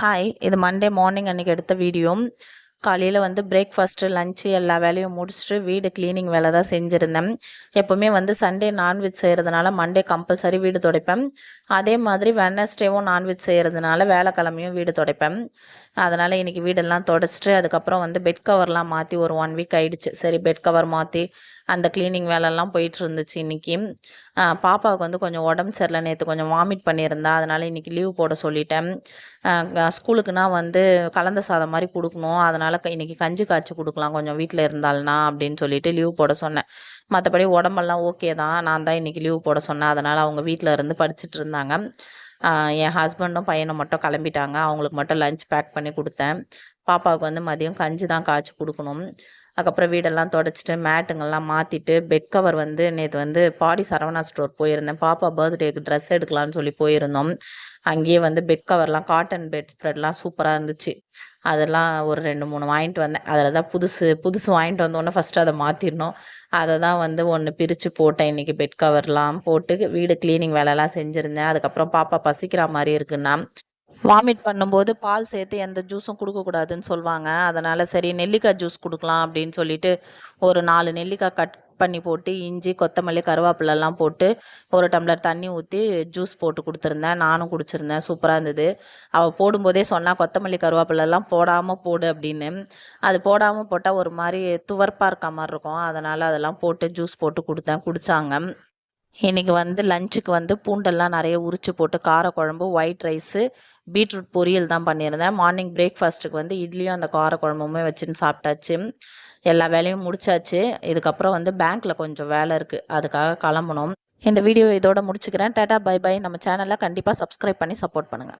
Hi, இது Monday morning அன்றைக்கி எடுத்த வீடியோ. காலையில் வந்து பிரேக்ஃபாஸ்ட்டு லஞ்சு எல்லா வேலையும் முடிச்சுட்டு வீடு க்ளீனிங் வேலை தான் செஞ்சுருந்தேன். எப்போவுமே வந்து சண்டே நான்வெஜ் செய்கிறதுனால மண்டே கம்பல்சரி வீடு துடைப்பேன். அதே மாதிரி வெட்னஸ்டேவும் நான்வெஜ் செய்கிறதுனால வியாழக்கிழமையும் வீடு துடைப்பேன். அதனால் இன்றைக்கி வீடெல்லாம் துடைச்சிட்டு அதுக்கப்புறம் வந்து பெட் கவர்லாம் மாற்றி ஒரு 1 வீக் ஆகிடுச்சு. சரி, பெட் கவர் மாற்றி அந்த க்ளீனிங் வேலைலாம் போயிட்டு இருந்துச்சு இன்றைக்கி. பாப்பாவுக்கு வந்து கொஞ்சம் உடம்பு சரியில்லை, நேற்று கொஞ்சம் வாமிட் பண்ணியிருந்தா, அதனால் இன்றைக்கி லீவ் போட சொல்லிட்டேன். ஸ்கூலுக்குனா வந்து கலந்த சாதம் மாதிரி கொடுக்கணும், அதனால் இன்றைக்கி கஞ்சி காய்ச்சி கொடுக்கலாம் கொஞ்சம் வீட்டில் இருந்தாள்னா அப்படின்னு சொல்லிட்டு லீவ் போட சொன்னேன். மற்றபடி உடம்பெல்லாம் ஓகே தான், நான் தான் இன்றைக்கி லீவ் போட சொன்னேன். அதனால் அவங்க வீட்டில் இருந்து படிச்சுட்டு இருந்தாங்க. என் ஹஸ்பண்டும் பையனும் மட்டும் கிளம்பிட்டாங்க. அவங்களுக்கு மட்டும் லஞ்ச் பேக் பண்ணி கொடுத்தேன். பாப்பாவுக்கு வந்து மதியம் கஞ்சி தான் காய்ச்சி கொடுக்கணும். அதுக்கப்புறம் வீடெல்லாம் துடைச்சிட்டு மேட்டுங்கள்லாம் மாற்றிட்டு பெட் கவர் வந்து நேற்று வந்து பாடி சரவணா ஸ்டோர் போயிருந்தேன். பாப்பா பர்த்டேக்கு ட்ரெஸ் எடுக்கலான்னு சொல்லி போயிருந்தோம். அங்கேயே வந்து பெட் கவர்லாம் காட்டன் பெட் ஸ்ப்ரெட்லாம் சூப்பராக இருந்துச்சு. அதெல்லாம் ஒரு 2, 3 வாங்கிட்டு வந்தேன். அதில் தான் புதுசு வாங்கிட்டு வந்தோடனே ஃபஸ்ட்டு அதை மாற்றிடணும். அதை தான் வந்து ஒன்று பிரித்து போட்டேன். இன்றைக்கி பெட் கவர்லாம் போட்டு வீடு க்ளீனிங் வேலைலாம் செஞ்சுருந்தேன். அதுக்கப்புறம் பாப்பா பசிக்கிற மாதிரி இருக்குன்னா வாமிட் பண்ணும்போது பால் சேர்த்து எந்த ஜூஸும் குடுக்கக்கூடாதுன்னு சொல்லுவாங்க. அதனால் சரி நெல்லிக்காய் ஜூஸ் குடுக்கலாம் அப்படின்னு சொல்லிட்டு, ஒரு 4 நெல்லிக்காய் கட் பண்ணி போட்டு, இஞ்சி, கொத்தமல்லி, கருவேப்பிலலாம் போட்டு, ஒரு டம்ளர் தண்ணி ஊற்றி ஜூஸ் போட்டு குடுத்துருந்தேன். நானும் குடிச்சிருந்தேன். சூப்பராக இருந்தது. அவள் போடும்போதே சொன்னா, கொத்தமல்லி, கருவேப்பிலலாம் போடாமல் போடு அப்படின்னு. அது போடாமல் போட்டால் ஒரு மாதிரி துவர்ப்பாக இருக்க மாதிரி இருக்கும். அதனால் அதெல்லாம் போட்டு ஜூஸ் போட்டு குடுத்தேன், குடித்தாங்க. இன்றைக்கி வந்து லஞ்சுக்கு வந்து பூண்டெல்லாம் நிறைய உரித்து போட்டு காரக்குழம்பு, ஒயிட் ரைஸு, பீட்ரூட் பொரியல் தான் பண்ணியிருந்தேன். மார்னிங் பிரேக்ஃபாஸ்ட்டுக்கு வந்து இட்லியும் அந்த காரக்குழம்புமே வச்சுன்னு சாப்பிட்டாச்சு. எல்லா வேலையும் முடிச்சாச்சு. இதுக்கப்புறம் வந்து பேங்க்கில் கொஞ்சம் வேலை இருக்குது, அதுக்காக கிளம்பணும். இந்த வீடியோ இதோட முடிச்சுக்கிறேன். Tata, bye bye. நம்ம சேனலை கண்டிப்பாக சப்ஸ்கிரைப் பண்ணி சப்போர்ட் பண்ணுங்கள்.